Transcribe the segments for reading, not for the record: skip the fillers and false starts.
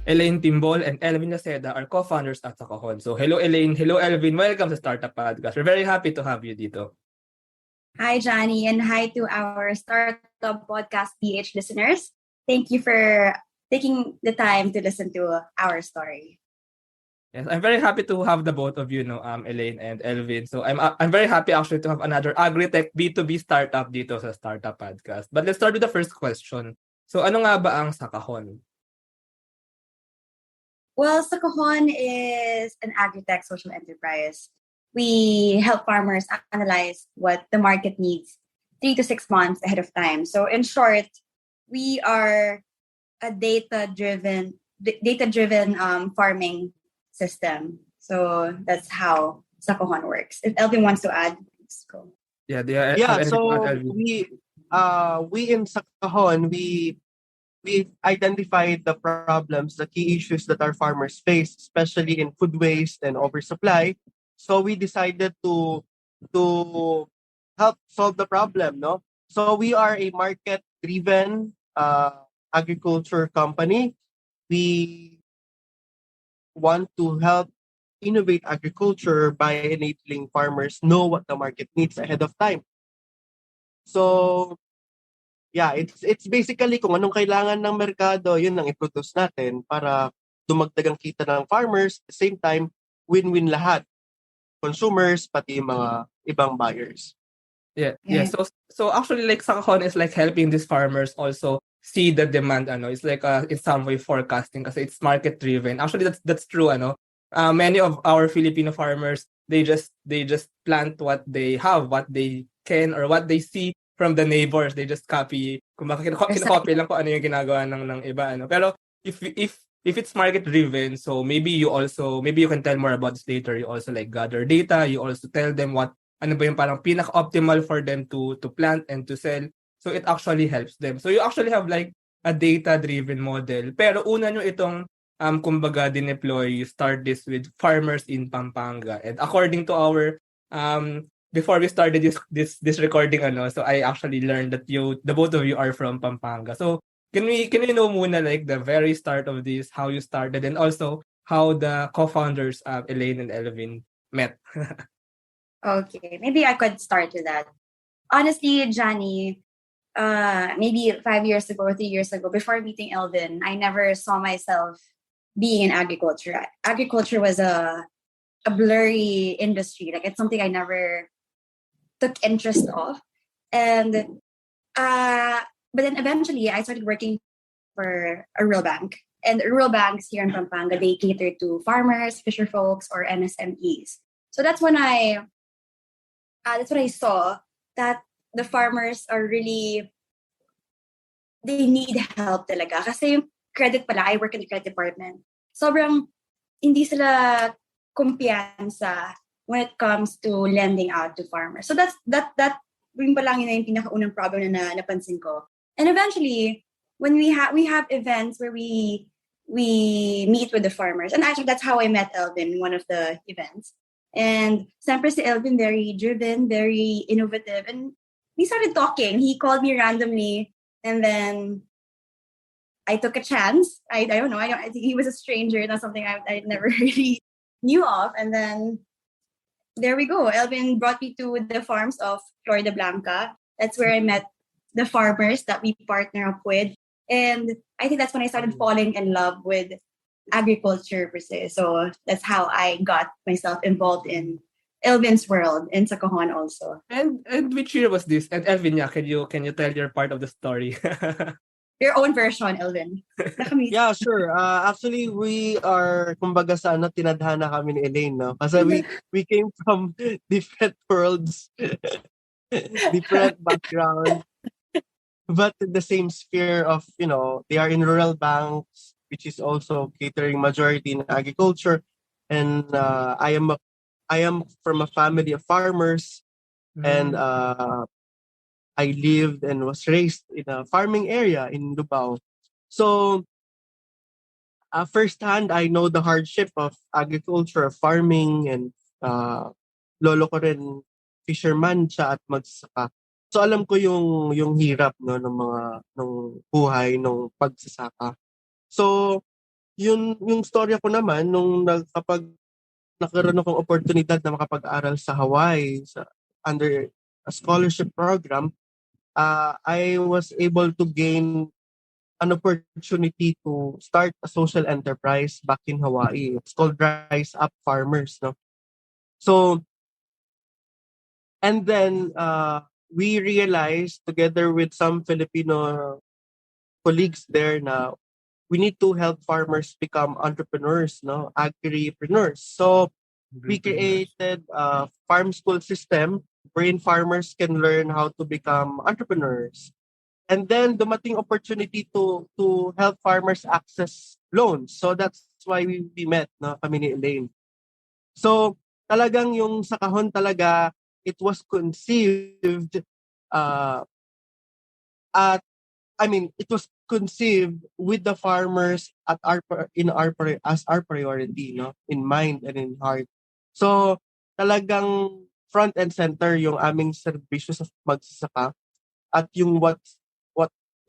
Elaine Timbol and Elvin Laceda are co-founders at Sakahon. So hello Elaine, hello Elvin, welcome to Startup Podcast. We're very happy to have you dito. Hi, Johnny, and hi to our Startup Podcast PH listeners. Thank you for taking the time to listen to our story. Yes, I'm very happy to have the both of you, Elaine and Elvin. So I'm very happy actually to have another AgriTech B2B startup dito sa Startup Podcast. But let's start with the first question. So ano nga ba ang Sakahon? Well, Sakahon is an AgriTech social enterprise. We help farmers analyze what the market needs 3 to 6 months ahead of time. So in short, we are a data-driven farming system. So that's how Sakahon works. If Elvin wants to add, let's go. Yeah, do you have anything to add, Elvin? We in Sakahon, we identified the problems, the key issues that our farmers face, especially in food waste and oversupply. So we decided to help solve the problem, no? So we are a market-driven agriculture company. We want to help innovate agriculture by enabling farmers know what the market needs ahead of time. So yeah, it's basically kung anong kailangan ng merkado, yun ang i-produce natin para dumagdag ang kita ng farmers, at the same time win-win lahat. Consumers pati yung mga ibang buyers. Yeah. So actually like Sakahon is like helping these farmers also see the demand it's like in some way forecasting kasi it's market driven. Actually that's true many of our Filipino farmers they just plant what they have, what they can or what they see from the neighbors. They just copy kinocopy lang kung ano yung ginagawa ng iba Pero if it's market driven, so maybe you can tell more about this later. You also like gather data, you also tell them what ano ba yung parang pinaka-optimal for them to plant and to sell. So it actually helps them. So you actually have like a data-driven model. Pero una nyo itong kumbaga dineploy, you start this with farmers in Pampanga. And according to our before we started this recording so I actually learned that the both of you are from Pampanga. So can we know muna like the very start of this, how you started and also how the co-founders Elaine and Elvin met? Okay, maybe I could start with that. Honestly, Johnny, maybe 5 years ago or 3 years ago, before meeting Elvin, I never saw myself being in agriculture. Agriculture was a blurry industry. Like it's something I never took interest of. And but then eventually I started working for a rural bank. And rural banks here in Pampanga, they cater to farmers, fisher folks, or MSMEs. So that's when I saw that the farmers are really, they need help talaga. Kasi yung credit pala, I work in the credit department. Sobrang hindi sila kumpiyansa when it comes to lending out to farmers. So that yung pa lang yun yung pinakaunang problem na napansin ko. And eventually, when we have events where we meet with the farmers, and actually that's how I met Elvin in one of the events. And siyempre si Elvin, very driven, very innovative. And we started talking. He called me randomly. And then I took a chance. I don't know. I think he was a stranger. That's something I never really knew of. And then there we go. Elvin brought me to the farms of Florida Blanca. That's where I met the farmers that we partner up with. And I think that's when I started falling in love with agriculture per se. So that's how I got myself involved in Elvin's world in Sakahon also. And which year was this? And Elvin, can you tell your part of the story? Your own version, Elvin. Yeah, sure. Actually, we are kumbaga sa tinadhana kami ni Elaine, no? Kasi we came from different worlds, different backgrounds, but in the same sphere of, they are in rural banks, which is also catering majority in agriculture. And I am from a family of farmers, and I lived and was raised in a farming area in Lubao. So firsthand, I know the hardship of agriculture, of farming, and lolo ko rin fisherman siya at magsasaka. So alam ko yung hirap ng buhay ng pagsasaka. So yung storya ko naman, kapag nagkaroon akong oportunidad na makapag-aral sa Hawaii under a scholarship program, I was able to gain an opportunity to start a social enterprise back in Hawaii. It's called Rise Up Farmers, no? So, and then we realized together with some Filipino colleagues there na we need to help farmers become entrepreneurs, no? Agripreneurs. So, we created a farm school system wherein farmers can learn how to become entrepreneurs. And then dumating opportunity to help farmers access loans. So that's why we met, no, kami ni Elaine. So talagang yung Sakahon talaga, it was conceived uh, at it was conceived with the farmers as our priority, no, in mind and in heart. So talagang front and center yung aming serbisyo sa magsasaka at yung what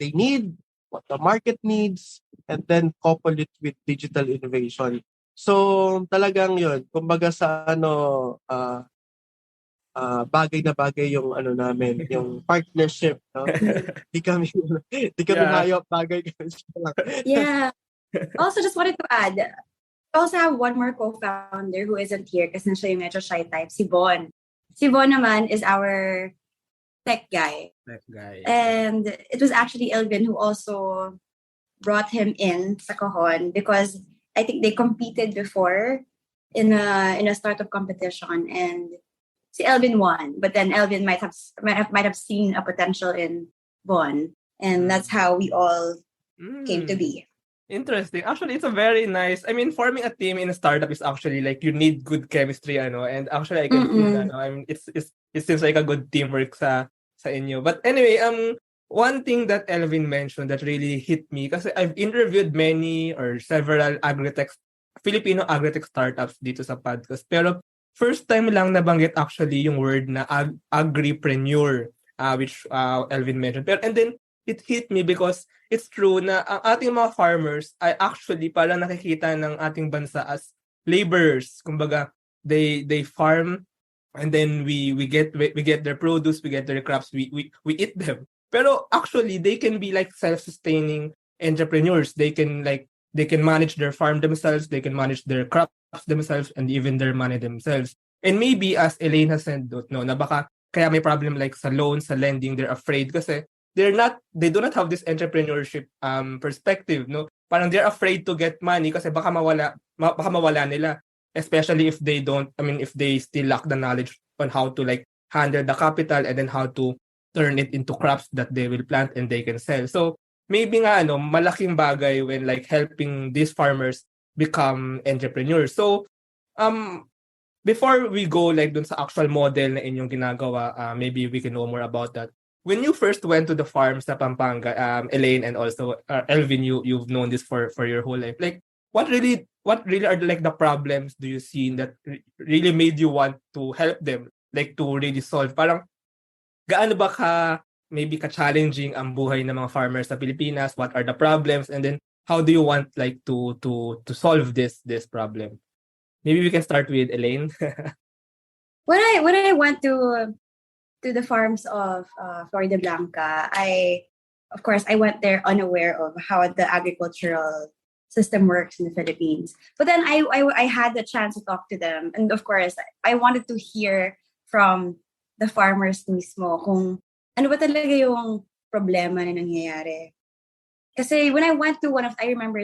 they need, what the market needs, and then couple it with digital innovation. So talagang yun, kumbaga sa bagay na bagay yung namin, yung partnership, no? Di kami hayop, bagay kami lang. Yeah. Also, just wanted to add, I also have one more co-founder who isn't here kasi siya yung medyo shy type, si Bon. Si Bon naman is our tech guy. And it was actually Elvin who also brought him in Sakahon because I think they competed before in a startup competition and si Elvin won. But then Elvin might have seen a potential in Bon, and that's how we all came to be. Interesting. Actually, it's a very nice. I mean, forming a team in a startup is actually like you need good chemistry, and actually I can see that. I mean, it seems like a good teamwork sa inyo. But anyway, one thing that Elvin mentioned that really hit me kasi I've interviewed many or several Filipino agritech startups dito sa podcast. Pero first time lang nabanggit actually yung word na agripreneur, which Elvin mentioned. Pero and then it hit me because it's true na ang ating mga farmers ay actually parang nakikita ng ating bansa as laborers. Kumbaga, they farm and then we get their produce, we get their crops, we eat them. Pero actually, they can be like self-sustaining entrepreneurs. They can manage their farm themselves, they can manage their crops themselves, and even their money themselves. And maybe as Elaine has said, no, na baka kaya may problem like sa loans, sa lending, they're afraid kasi they do not have this entrepreneurship perspective, no? Parang they're afraid to get money kasi baka mawala nila, especially if they still lack the knowledge on how to like handle the capital and then how to turn it into crops that they will plant and they can sell. So maybe nga malaking bagay when like helping these farmers become entrepreneurs. So before we go like dun sa actual model na inyong ginagawa, maybe we can know more about that. When you first went to the farm sa Pampanga, Elaine and also Elvin, you've known this for your whole life. Like, what really are like the problems do you see that really made you want to help them, like to really solve? Parang gaano ba maybe ka-challenging ang buhay ng mga farmers sa Pilipinas? What are the problems? And then how do you want like to solve this problem? Maybe we can start with Elaine. When I went to the farms of Florida Blanca, I went there unaware of how the agricultural system works in the Philippines. But then I had the chance to talk to them, and of course I wanted to hear from the farmers mismo kung ano ba talaga yung problema na nangyayari. Kasi when I went to I remember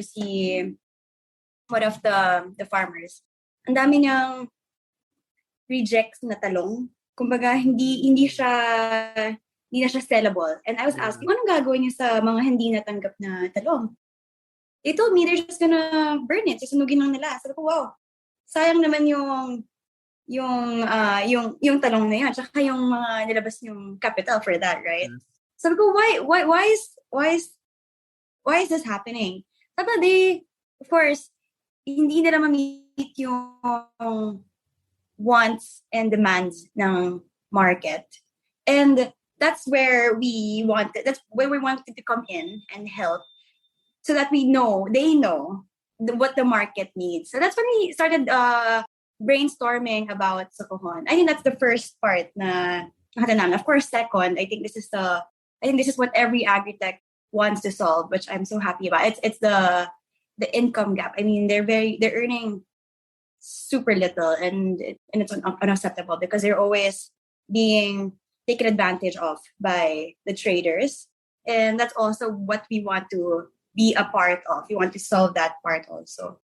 one of the farmers, ang dami niyang rejects na talong. Kumbaga, hindi na siya sellable. And I was asking, anong gagawin niyo sa mga hindi natanggap na talong? They told me they're just gonna burn it. Susunugin lang nila. Sabi ko, wow, sayang naman yung talong na yun. Tsaka yung mga nilabas yung capital for that, right? Sabi ko, why is this happening? Sabi of course, hindi nila ma-meet yung wants and demands ng market. And that's where we wanted to come in and help so that they know what the market needs. So that's when we started brainstorming about Sakahon. I think that's the first part na nakita namin. Of course, second, I think this is what every AgriTech wants to solve, which I'm so happy about. It's the income gap. I mean, they're earning super little, and it's unacceptable because they're always being taken advantage of by the traders, and that's also what we want to be a part of. We want to solve that part also.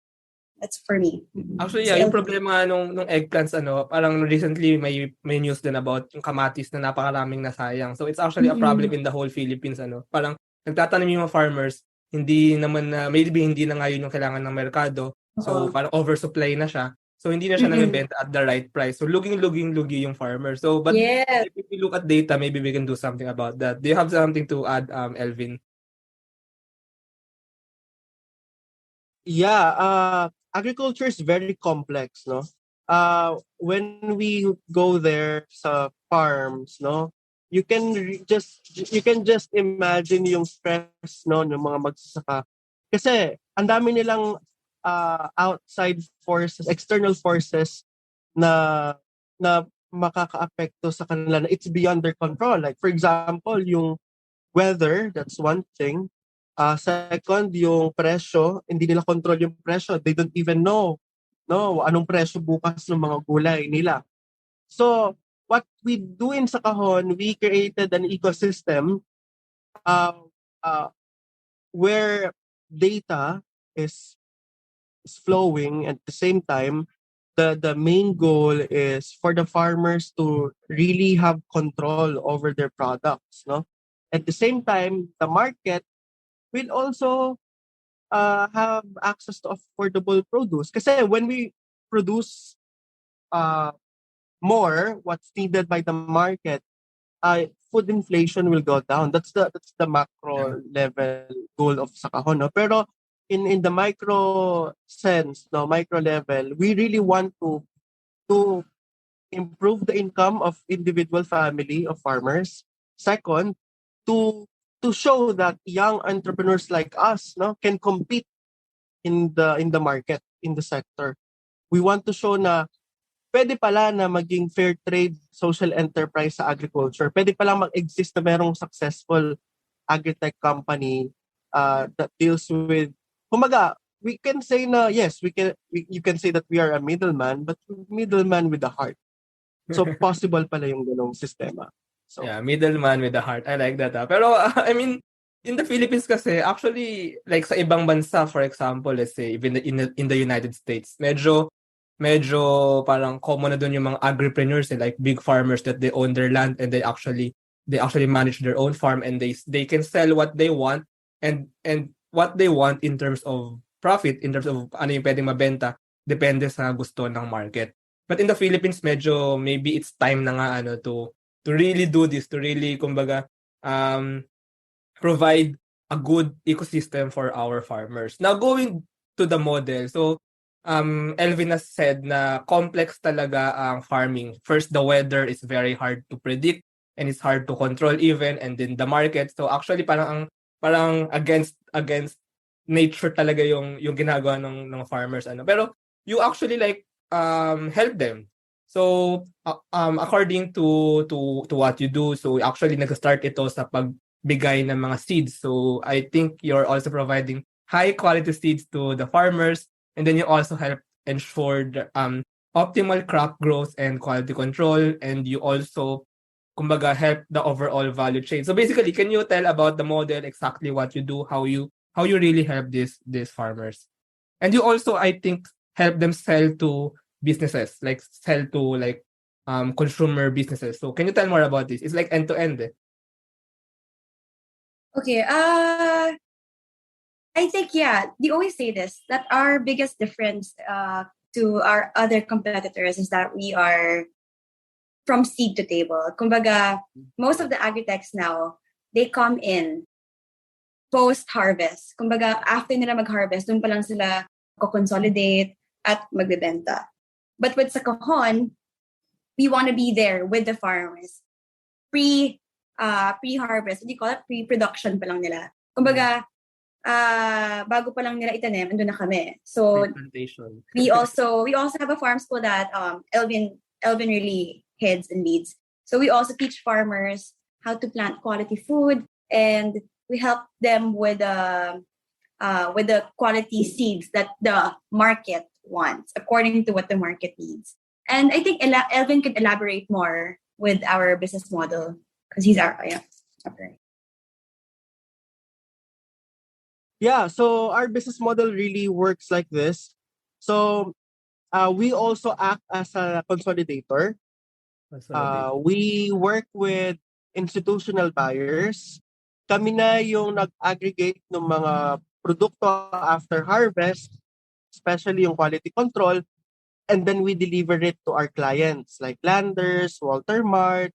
That's for me. Actually, yeah, yung problema nung eggplants, parang recently may news din about yung kamatis na napakaraming nasayang. So it's actually a problem in the whole Philippines, Parang nagtatanim yung mga farmers, hindi naman na, maybe hindi na ngayon yung kailangan ng merkado. So parang oversupply na siya. So hindi na siya nabebenta at the right price. So lugi yung farmer. So but if we look at data, maybe we can do something about that. Do you have something to add, Elvin? Yeah, agriculture is very complex, no? When we go there sa farms, no, you can just imagine yung stress, no, ng mga magsasaka. Kasi ang dami nilang outside forces, external forces na makakaapekto sa kanila na it's beyond their control. Like for example, yung weather, that's one thing. Second, yung presyo, hindi nila control yung presyo. They don't even know anong presyo bukas ng mga gulay nila. So, what we do in Sakahon, we created an ecosystem where data is flowing, and at the same time, the main goal is for the farmers to really have control over their products, no? At the same time, the market will also have access to affordable produce. Kasi when we produce more, what's needed by the market, food inflation will go down. That's the macro level goal of Sakahon. No? Pero in the micro sense, no, micro level, we really want to improve the income of individual family of farmers. Second, to show that young entrepreneurs like us, no, can compete in the market, in the sector. We want to show na pwede pala na maging fair trade social enterprise sa agriculture. Pwede pala mag-exist na merong successful AgriTech company that deals with, kumaga, we can say na yes, you can say that we are a middleman, but middleman with a heart. So possible pala yung ganong sistema. So, yeah, middleman with a heart. I like that. Pero I mean, in the Philippines kasi, actually, like sa ibang bansa, for example, let's say, even in the United States, medyo parang common na doon yung mga agripreneurs, like big farmers that they own their land and they actually manage their own farm, and they can sell what they want and what they want in terms of profit, in terms of ano yung pwedeng mabenta, depende sa gusto ng market. But in the Philippines, medyo maybe it's time na nga to really do this, to really, kumbaga, provide a good ecosystem for our farmers. Now, going to the model. So, Elvin has said na complex talaga ang farming. First, the weather is very hard to predict and it's hard to control even, and then the market. So, actually, parang against nature talaga yung ginagawa ng farmers. Pero, you actually help them. So, according to what you do, so actually nag-start ito sa pagbigay ng mga seeds. So, I think you're also providing high quality seeds to the farmers, and then you also help ensure the, optimal crop growth and quality control, and you also, kumbaga, help the overall value chain. So, basically, can you tell about the model, exactly what you do, how you really help these farmers? And you also, I think, help them sell to businesses, like sell to consumer businesses. So can you tell more about this? It's like end to end. Okay. I think they always say this, that our biggest difference to our other competitors is that we are from seed to table. Kumbaga, most of the agritechs now, they come in post-harvest. Kumbaga, after nila mag-harvest, dun pa lang sila co-consolidate at magbebenta. But with Sakahon, we want to be there with the farmers. Pre-harvest, what do you call it? Pre-production pa lang nila. Kumbaga, bago pa lang nila itanim, andun na kami. So Plantation. we also have a farm school that Elvin really heads and leads. So we also teach farmers how to plant quality food, and we help them with the quality seeds that the market wants according to what the market needs. And I think Elvin could elaborate more with our business model because he's our operator. Yeah, so our business model really works like this. So we also act as a consolidator. We work with institutional buyers. Kami na yung nag-aggregate ng mga produkto after harvest, especially yung quality control, and then we deliver it to our clients like Landers, Walter Mart,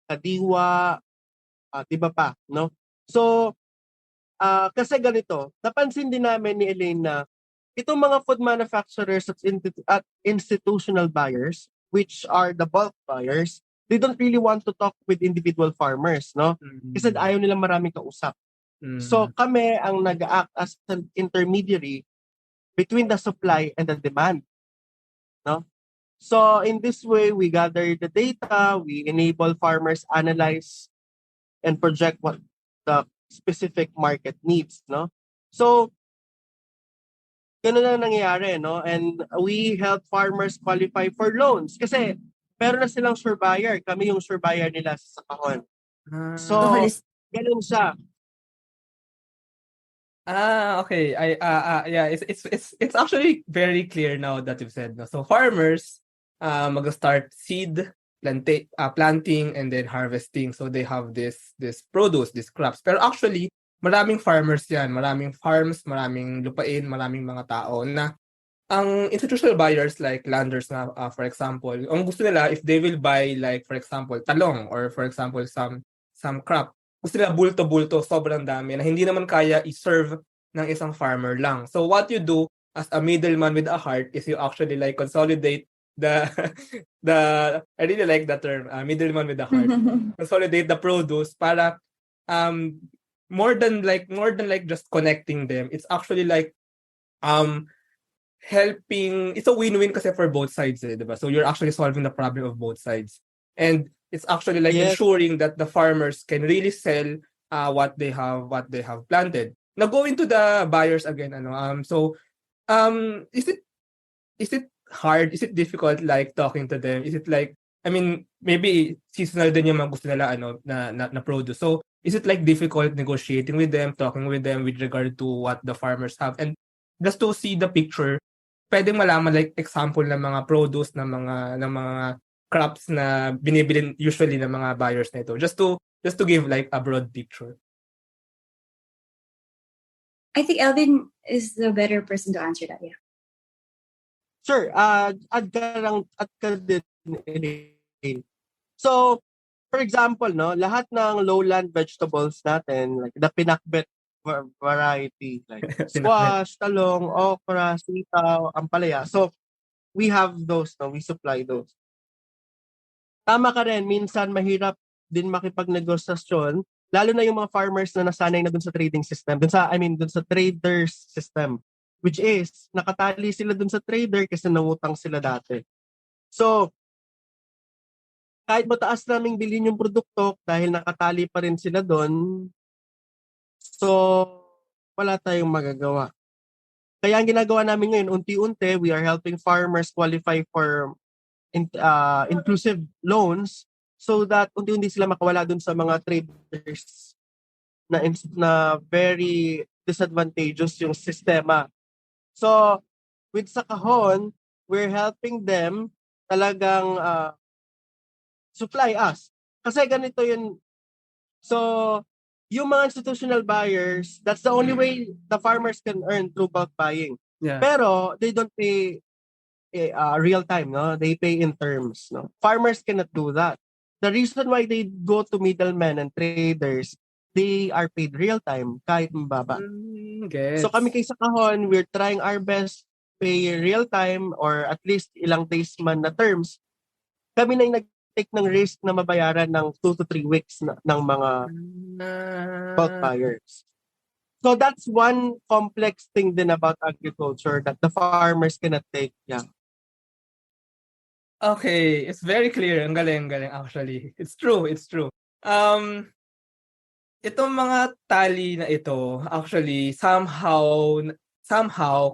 Kadiwa, diba pa, no? So, kasi ganito, napansin din namin ni Elaine na itong mga food manufacturers at institutional buyers, which are the bulk buyers, they don't really want to talk with individual farmers, no? Kasi ayaw nila maraming kausap. So kami ang nag-act as an intermediary between the supply and the demand, no? So in this way, we gather the data, we enable farmers analyze and project what the specific market needs, no? So ganun na nangyayari, no? And we help farmers qualify for loans kasi meron na silang surveyor. Kami yung surveyor nila sa Sakahon. So, ganun siya. Okay. Yeah, it's actually very clear now that you've said, no. So farmers mag-start seed, planting and then harvesting. So they have this produce, these crops. Pero actually, maraming farmers yan, maraming farms, maraming lupain, maraming mga tao na ang institutional buyers like landers na for example, ang gusto nila if they will buy like for example talong or for example some crop, gusto nila bulto-bulto, sobrang dami na hindi naman kaya i-serve ng isang farmer lang. So what you do as a middleman with a heart is you actually like consolidate the I really like that term, middleman with a heart. Consolidate the produce para more than like just connecting them. It's actually like helping, it's a win-win kasi for both sides, diba? So you're actually solving the problem of both sides. And it's actually like ensuring that the farmers can really sell what they have planted. Now go into the buyers again, so is it hard? Is it difficult like talking to them? Is it like, I mean, maybe seasonal din yung mga gusto nila na produce. So is it like difficult negotiating with them, talking with them with regard to what the farmers have? And just to see the picture, pwedeng malaman like example ng mga produce ng mga crops na binibili usually ng mga buyers nito. Just to give like a broad picture. I think Elvin is the better person to answer that, yeah. Sure. Add ka din, Elaine. So, for example, no, lahat ng lowland vegetables natin, like the pinakbet variety, like squash, talong, okra, sitaw, ampalaya. So, we have those, no? We supply those. Tama ka rin, minsan mahirap din makipagnegosasyon, lalo na yung mga farmers na nasanay na dun sa trading system, dun sa traders system, which is, nakatali sila dun sa trader kasi nangutang sila dati. So, kahit mataas naming bilhin yung produkto, dahil nakatali pa rin sila dun, so, wala tayong magagawa. Kaya ang ginagawa namin ngayon, unti-unti, we are helping farmers qualify for inclusive loans so that unti-unti sila makawala dun sa mga traders na very disadvantageous yung sistema. So, with Sakahon, we're helping them talagang supply us. Kasi ganito yun. So, yung mga institutional buyers, that's the only way the farmers can earn through bulk buying. Yeah. Pero they don't pay real time, no? They pay in terms, no? Farmers cannot do that. The reason why they go to middlemen and traders, they are paid real time kahit mababa. So kami kay Sakahon, we're trying our best pay real time or at least ilang days man na terms. Kami na yung nag-take ng risk na mabayaran ng 2 to 3 weeks ng mga bulk buyers. So that's one complex thing din about agriculture that the farmers cannot take. Yeah. Okay, it's very clear. Ang galing actually. It's true, it's true. Um, Itong mga tali na ito, actually, somehow,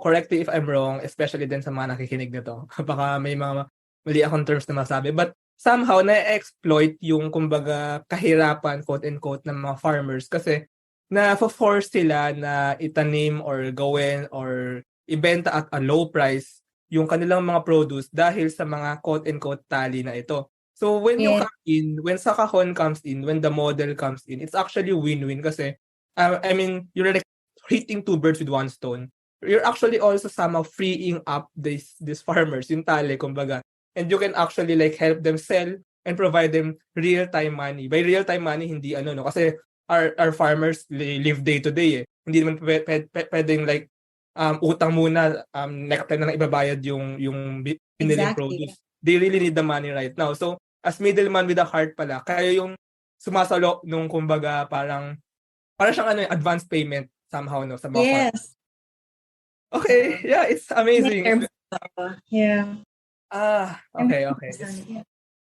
correct me if I'm wrong, especially din sa mga nakikinig nito. Baka may mga mali akong terms na masabi. But somehow, na-exploit yung, kumbaga, kahirapan, quote-unquote, ng mga farmers. Kasi, na-force sila na itanim or gawin or ibenta at a low price yung kanilang mga produce dahil sa mga quote-unquote tali na ito. So when you Yeah. come in, when Sakahon comes in, when the model comes in, it's actually win-win kasi I mean, you're like hitting two birds with one stone. You're actually also somehow freeing up these farmers, yung tali, kumbaga. And you can actually like help them sell and provide them real-time money. By real-time money, hindi no, kasi our farmers live day to day eh. Hindi naman pwedeng like utang muna, next time na lang ibabayad yung biniling Exactly. produce. They really need the money right now. So, as middleman with a heart pala, kaya yung sumasalo nung kumbaga parang siyang advance payment somehow no sa mga farm. Yes. Okay, yeah, it's amazing. Yeah. Okay.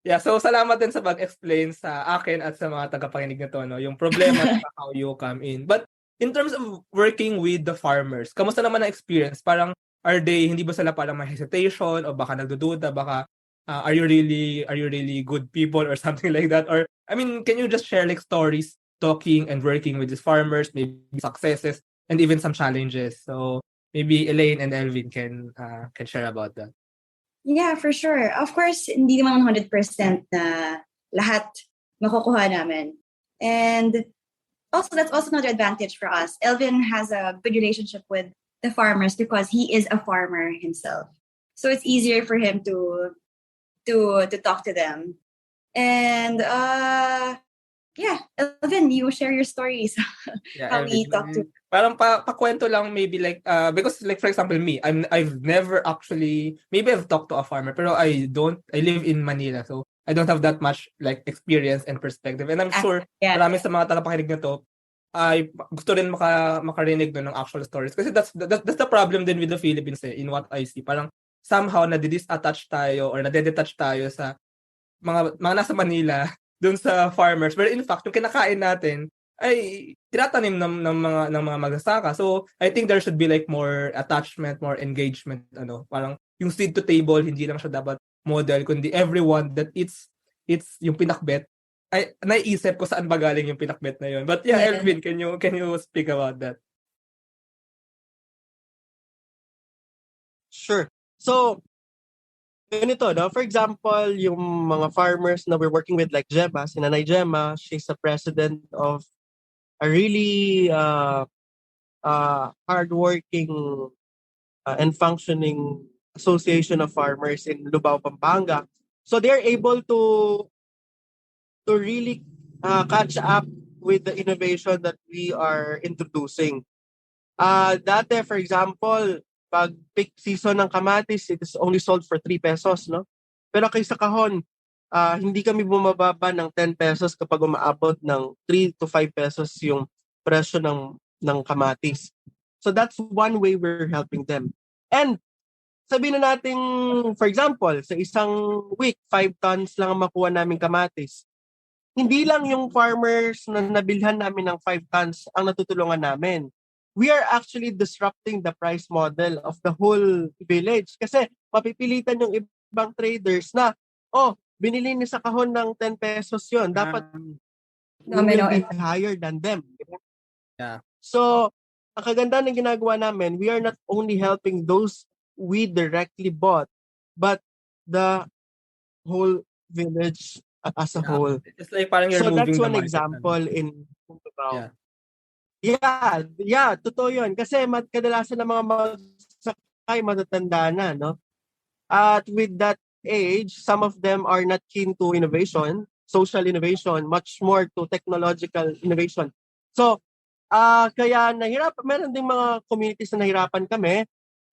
Yeah, so salamat din sa pag-explain sa akin at sa mga tagapakinig nito no, yung problema at how you come in. But in terms of working with the farmers, kamusta naman ang experience? Parang hindi ba sila parang may hesitation o baka nagdududa, baka are you really good people or something like that? Or I mean, can you just share like stories talking and working with these farmers, maybe successes and even some challenges? So maybe Elaine and Elvin can share about that. Yeah, for sure. Of course, hindi naman 100% na lahat makukuha namin. And also, that's also another advantage for us. Elvin has a good relationship with the farmers because he is a farmer himself. So it's easier for him to talk to them. And yeah, Elvin, you share your stories. Yeah, How we talk to. Parang pakwento lang maybe like because like for example me, I've never actually, maybe I've talked to a farmer pero I live in Manila, so I don't have that much like experience and perspective, and I'm sure marami sa mga tagapakinig na to ay gusto rin makarinig ng actual stories kasi that's the problem din with the Philippines in what I see. Parang somehow na-disattach tayo or na-detach tayo sa mga nasa Manila dun sa farmers, but in fact yung kinakain natin ay tinatanim ng mga magsasaka. So I think there should be like more attachment, more engagement, parang yung seed to table hindi lang siya dapat model kundi everyone that it's yung pinakbet ay naiisip ko saan ba galing yung pinakbet na yun. But yeah, Elvin, can you speak about that? Sure. So ganito, no? For example, yung mga farmers na we're working with like Gemma, si Nanay Gemma, she's the president of a really hardworking and functioning association of farmers in Lubao, Pampanga. So they're able to really catch up with the innovation that we are introducing. Dati, for example, pag peak season ng kamatis, it is only sold for 3 pesos, no? Pero kay Sakahon, hindi kami bumababa ng 10 pesos kapag umaabot ng 3 to 5 pesos yung presyo ng kamatis. So that's one way we're helping them. And sabihin na natin, for example, sa isang week, 5 tons lang ang makuha namin kamatis. Hindi lang yung farmers na nabilhan namin ng 5 tons ang natutulungan namin. We are actually disrupting the price model of the whole village. Kasi mapipilitan yung ibang traders na, binili ni Sakahon ng 10 pesos yun. Dapat we will be higher than them. Yeah. So, ang kaganda ng ginagawa namin, we are not only helping those we directly bought, but the whole village as a whole. It's like parang you're moving that's the one market, example in Timbol. Yeah, Totoo yun. Kasi kadalasan ng mga magsakay matatanda na, no? At with that age, some of them are not keen to innovation, social innovation, much more to technological innovation. So, kaya meron ding mga communities na nahirapan kami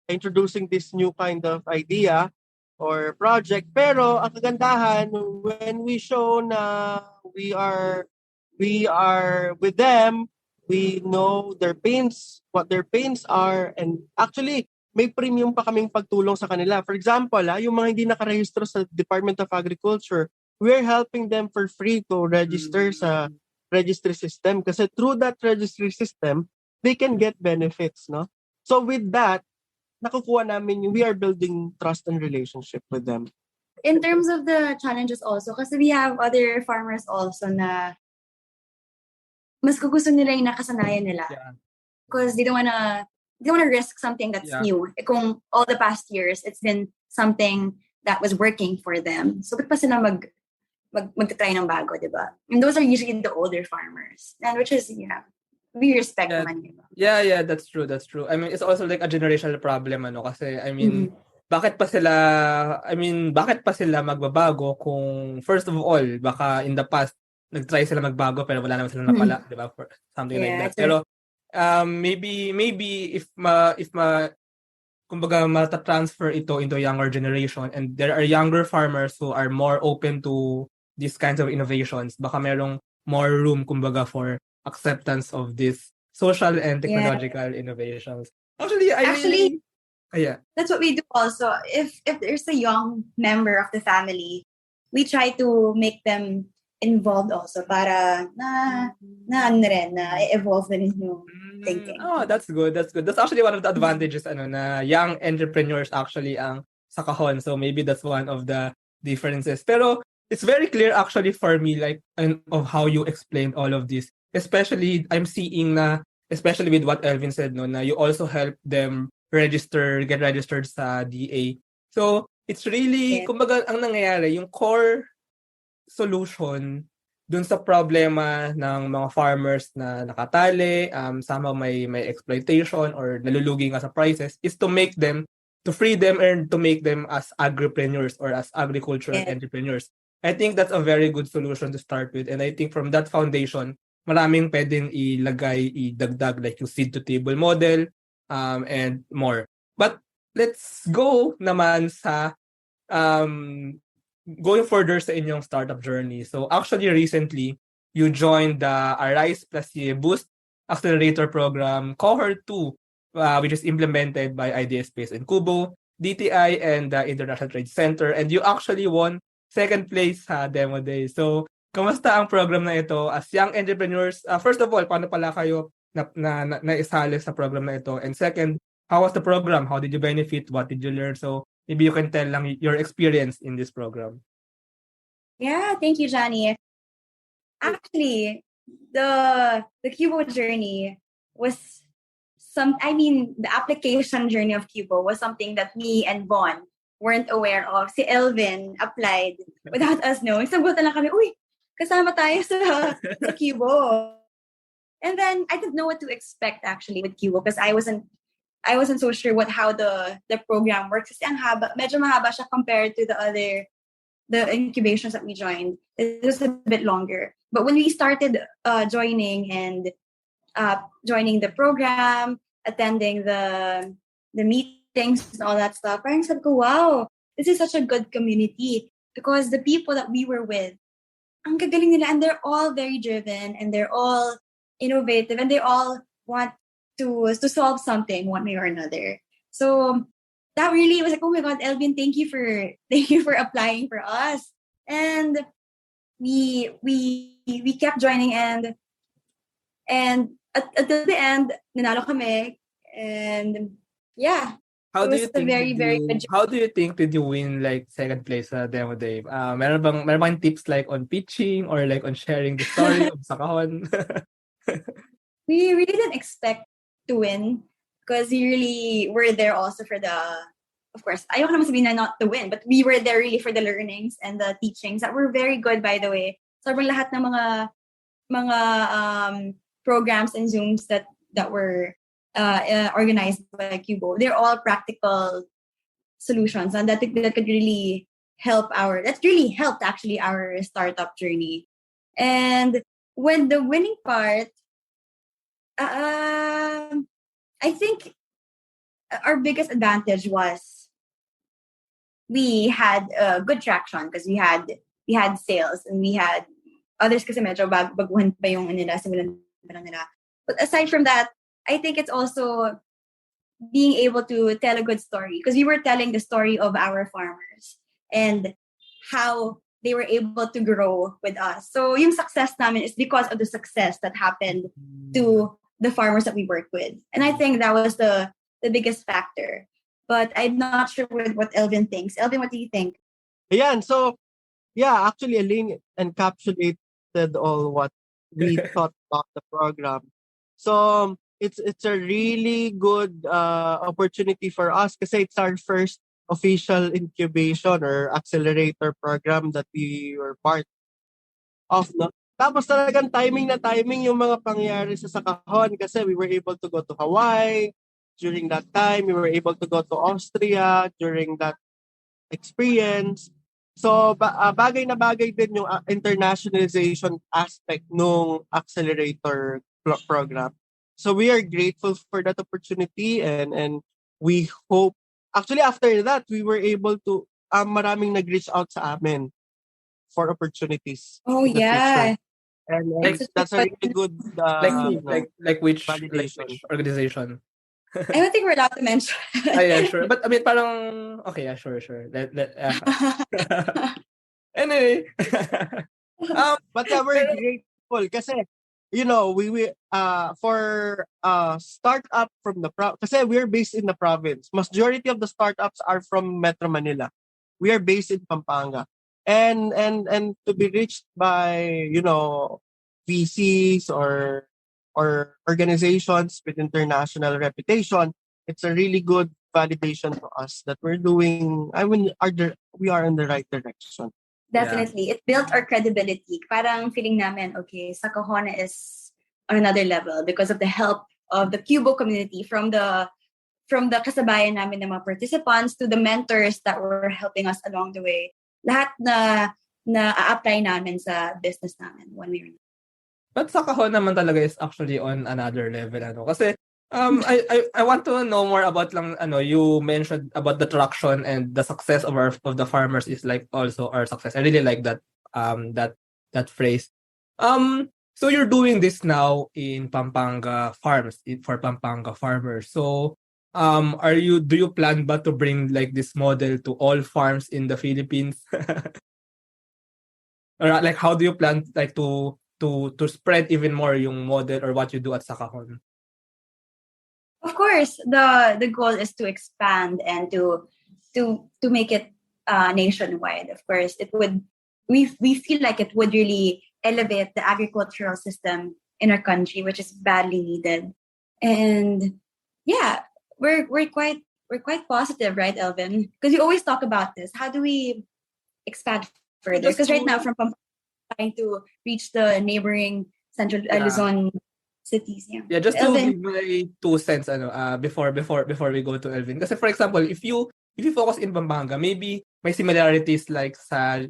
introducing this new kind of idea or project. Pero ang kagandahan, when we show na we are with them, We know their pains, what their pains are, and actually, may premium pa kaming pagtulong sa kanila. For example, yung mga hindi nakarehistro sa Department of Agriculture, we're helping them for free to register sa registry system. Kasi through that registry system, they can get benefits, no? So with that, nakukuha namin we are building trust and relationship with them. In terms of the challenges also, kasi we have other farmers also na mas gusto nila yung nakasanayan nila. Yeah. Because they don't wanna risk something that's new. Kung all the past years, it's been something that was working for them. So, ba't pa sila magta-try ng bago, di ba? And those are usually the older farmers. And which is, we respect naman, di ba? Yeah, that's true. I mean, it's also like a generational problem, kasi, I mean, bakit pa sila magbabago kung, first of all, baka in the past, nag-try sila magbago pero wala naman sila napala, di ba? For something like that. Pero, maybe if kumbaga mata-transfer ito into younger generation, and there are younger farmers who are more open to these kinds of innovations, baka merong more room kumbaga for acceptance of these social and technological innovations. Actually, that's what we do also. If there's a young member of the family, we try to make them involved also para na evolve na rin yung thinking. Oh, that's good. That's actually one of the advantages na young entrepreneurs actually ang Sakahon. So maybe that's one of the differences. Pero it's very clear actually for me of how you explained all of this. Especially I'm seeing especially with what Elvin said na you also help them get registered sa DA. So it's really kumbaga ang nangyayari yung core solution dun sa problema ng mga farmers na nakatali, somehow may exploitation or nalulugi nga sa prices, is to free them and to make them as agripreneurs or as agricultural entrepreneurs. I think that's a very good solution to start with, and I think from that foundation, maraming pwedeng idagdag like yung seed to table model and more. But let's go naman sa going further sa inyong startup journey. So actually recently, you joined the Arise plus Boost Accelerator Program Cohort 2, which is implemented by IdeaSpace and Kubo, DTI, and the International Trade Center. And you actually won second place sa Demo Day. So, kamusta ang program na ito as young entrepreneurs? First of all, paano pala kayo naisali sa program na ito? And second, how was the program? How did you benefit? What did you learn? So, maybe you can tell lang your experience in this program. Yeah, thank you, Johnny. Actually, the Cubo journey was the application journey of Cubo was something that me and Von weren't aware of. Si Elvin applied without us knowing. Sabutan lang kami, uy, kasama tayo sa Cubo. And then I didn't know what to expect actually with Cubo because I wasn't so sure how the program works. Kasi medyo mahaba siya compared to the incubations that we joined. It was a bit longer. But when we started joining the program, attending the meetings and all that stuff, parang sabi ko, wow, this is such a good community because the people that we were with, ang gagaling nila, and they're all very driven and they're all innovative and they all want to solve something one way or another. So that really was like, oh my God, Elvin, thank you for applying for us. And we kept joining and at the end, nanalo kami. And yeah. How do you think did you win like second place sa Demo Day? Meron bang tips like on pitching or like on sharing the story of Sakahon? We really didn't expect to win because we really were there also for of course, ayoko naman sabihin na not to win, but we were there really for the learnings and the teachings that were very good, by the way. Sobrang lahat ng mga programs and Zooms that were organized by Cubo, they're all practical solutions and that could really helped actually our startup journey. And when the winning part, I think our biggest advantage was we had good traction because we had sales and we had others kasi medyo baguhan pa yung nila, simulan pa lang nila. But aside from that, I think it's also being able to tell a good story, because we were telling the story of our farmers and how they were able to grow with us. So yung success namin is because of the success that happened to the farmers that we work with. And I think that was the biggest factor. But I'm not sure with what Elvin thinks. Elvin, what do you think? Ayan, so yeah, actually Elaine encapsulated all what we thought about the program. So it's a really good opportunity for us kasi it's our first official incubation or accelerator program that we were part of, no? Tapos talagang timing na timing yung mga pangyayari sa Sakahon kasi we were able to go to Hawaii during that time. We were able to go to Austria during that experience. So bagay na bagay din yung internationalization aspect nung accelerator program. So we are grateful for that opportunity and we hope, actually after that we were able to maraming nag-reach out sa amin for opportunities Oh, in the yeah. future. And Like- that's a really good like which validation. which organization? I don't think we're allowed to mention. Yeah, sure. But I mean, parang okay, yeah, sure. Anyway. But we're grateful kasi we for startup from the kasi we're based in the province. Majority of the startups are from Metro Manila. We are based in Pampanga. And to be reached by VCs or organizations with international reputation, it's a really good validation to us that we're doing. We are in the right direction. Definitely. It built our credibility. Parang feeling namin, okay, Sakahon is on another level because of the help of the Cubo community, from the kasabayan namin ng mga participants to the mentors that were helping us along the way. Lahat na a-apply namin sa business namin one way or another. But Sakahon naman talaga is actually on another level, kasi I want to know more about lang, you mentioned about the traction and the success of the farmers is like also our success. I really like that that phrase. So you're doing this now in Pampanga farms, for Pampanga farmers. So do you plan ba to bring like this model to all farms in the Philippines? Or like how do you plan like to spread even more yung model or what you do at Sakahon? Of course, the goal is to expand and to make it nationwide. Of course, it would. We feel like it would really elevate the agricultural system in our country, which is badly needed. And yeah, we're quite positive, right, Elvin? Because we always talk about this. How do we expand further? Because right now, from trying to reach the neighboring central Luzon cities, Yeah, just to Elvin. give my 2 cents before we go to Elvin. Kasi for example, if you focus in Pampanga, maybe may similarities like sa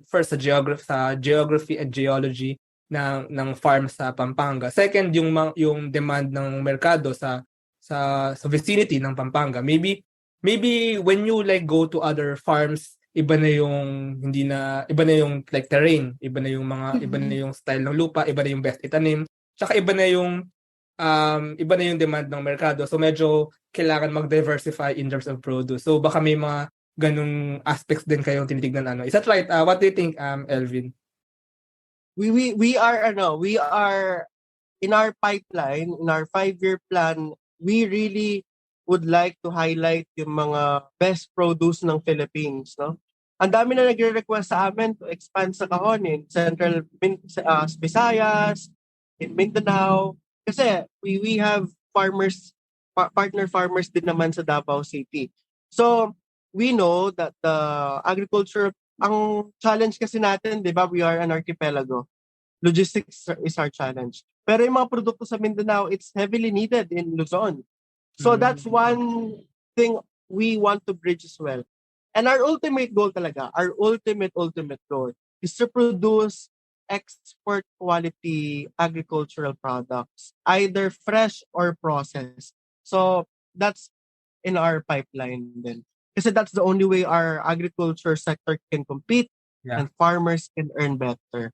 geography and geology ng farm sa Pampanga. Second, yung demand ng merkado sa vicinity ng Pampanga. Maybe when you like go to other farms, iba na yung like terrain, iba na yung style ng lupa, iba na yung best itanim, tsaka iba na yung demand ng merkado. So medyo kailangan mag-diversify in terms of produce. So baka may mga ganung aspects din kayong tinitignan. Is that right? What do you think, Elvin? We are in our pipeline, in our 5-year plan, we really would like to highlight yung mga best produce ng Philippines, no? Ang dami na nagre-request sa amin to expand sa Sakahon in Central Visayas, in Mindanao. Kasi we have partner farmers din naman sa Davao City. So, we know that the agriculture, ang challenge kasi natin, di ba, we are an archipelago. Logistics is our challenge. Pero yung mga produkto sa Mindanao, it's heavily needed in Luzon. So, that's one thing we want to bridge as well. And our ultimate goal talaga, our ultimate goal is to produce export quality agricultural products, either fresh or processed. So that's in our pipeline then. Kasi that's the only way our agriculture sector can compete and farmers can earn better.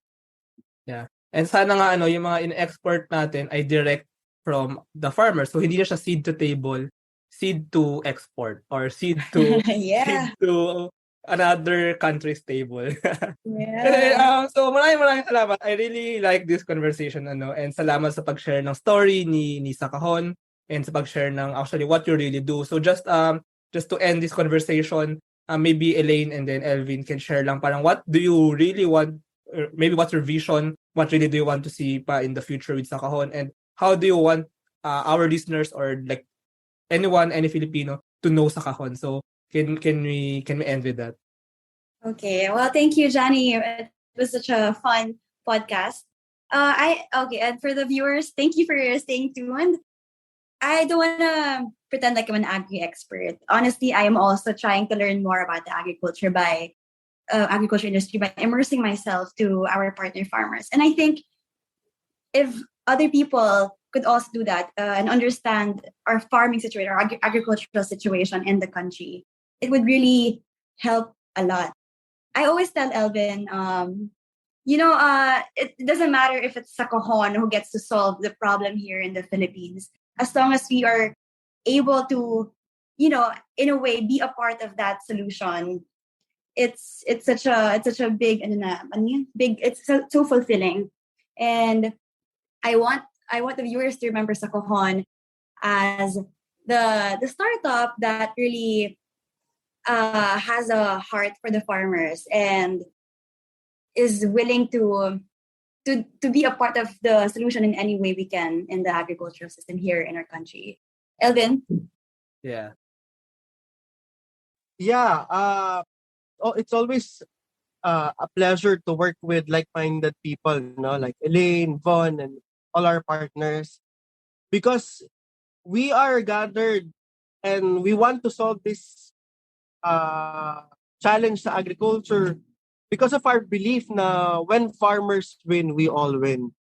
Yeah. And sana nga yung mga in-export natin ay direct from the farmer. So hindi na siya seed to table, seed to export, or seed to Yeah. seed to another country's table. Anyway, Yeah. so maraming salamat. I really like this conversation, and salamat sa pag-share ng story ni Sakahon, and sa pag-share ng actually what you really do. So just to end this conversation, maybe Elaine and then Elvin can share lang parang what do you really want, or maybe what's your vision, what really do you want to see pa in the future with Sakahon, and how do you want our listeners or like any Filipino to know Sakahon. So can we end with that? Okay. Well, thank you, Johnny. It was such a fun podcast. And for the viewers, thank you for staying tuned. I don't want to pretend like I'm an agri expert. Honestly, I am also trying to learn more about the agriculture industry by immersing myself to our partner farmers. And I think if other people could also do that and understand our farming situation, our agricultural situation in the country, it would really help a lot. I always tell Elvin, it doesn't matter if it's Sakahon who gets to solve the problem here in the Philippines, as long as we are able to, in a way, be a part of that solution. It's such a big it's so fulfilling, and I want the viewers to remember Sakahon as the startup that really has a heart for the farmers and is willing to be a part of the solution in any way we can in the agricultural system here in our country. Elvin? Yeah. Yeah. It's always a pleasure to work with like-minded people, like Elaine, Von, and all our partners, because we are gathered and we want to solve this challenge sa agriculture because of our belief na when farmers win, we all win.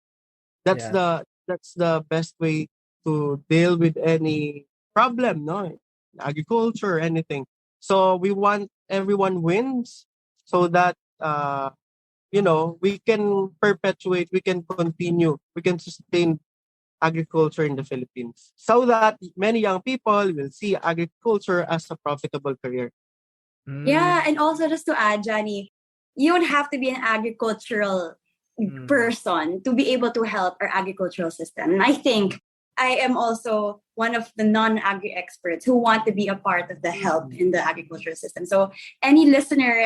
That's the best way to deal with any problem, no? Agriculture, anything. So we want everyone wins so that we can perpetuate, we can continue, we can sustain agriculture in the Philippines so that many young people will see agriculture as a profitable career. Yeah, and also just to add, Johnny, you don't have to be an agricultural person to be able to help our agricultural system. And I think I am also one of the non-agri experts who want to be a part of the help in the agricultural system. So any listener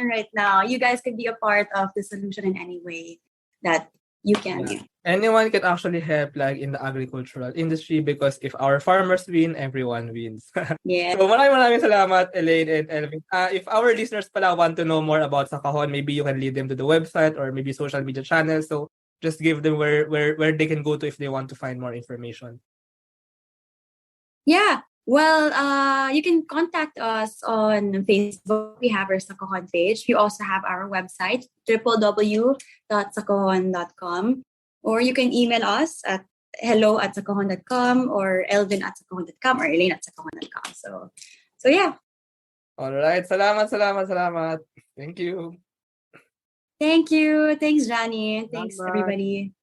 right now, you guys could be a part of the solution in any way that you can. Yeah. Anyone can actually help like in the agricultural industry because if our farmers win, everyone wins. Yeah. So maraming salamat, Elaine and Elvin. If our listeners pala want to know more about Sakahon, maybe you can lead them to the website or maybe social media channels. So just give them where they can go to if they want to find more information. Yeah. Well, you can contact us on Facebook. We have our Sakahon page. We also have our website, www.sakahon.com. Or you can email us at hello@sakahon.com or elvin@sakahon.com or elaine@sakahon.com. So yeah. All right. Salamat. Thank you. Thank you. Thanks, Johnny. Thanks, Salamat. everybody.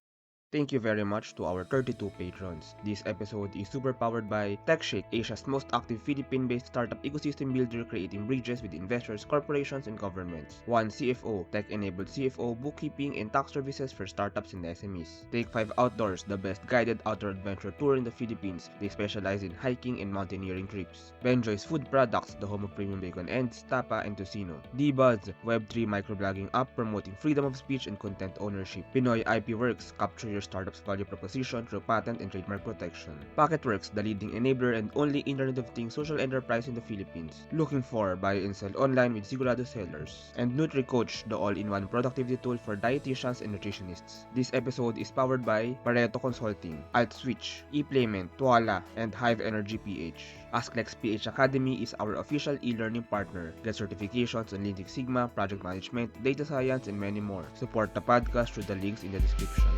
Thank you very much to our 32 patrons. This episode is super powered by TechShake, Asia's most active Philippine-based startup ecosystem builder creating bridges with investors, corporations, and governments. 1 CFO, tech-enabled CFO, bookkeeping, and tax services for startups and SMEs. Take 5 Outdoors, the best guided outdoor adventure tour in the Philippines. They specialize in hiking and mountaineering trips. Benjoy's Food Products, the home of premium bacon ends, tapa, and tocino. D-Buzz, Web3 microblogging app promoting freedom of speech and content ownership. Pinoy IP Works, capture your startup's value proposition through patent and trademark protection. Packetworks, the leading enabler and only Internet of Things social enterprise in the Philippines. Looking for buy and sell online with Sigurado sellers. And NutriCoach, the all-in-one productivity tool for dietitians and nutritionists. This episode is powered by Pareto Consulting, AltSwitch, ePlayment, Tuala, and Hive Energy PH. AskLex PH Academy is our official e-learning partner. Get certifications on Lean Six Sigma, project management, data science, and many more. Support the podcast through the links in the description.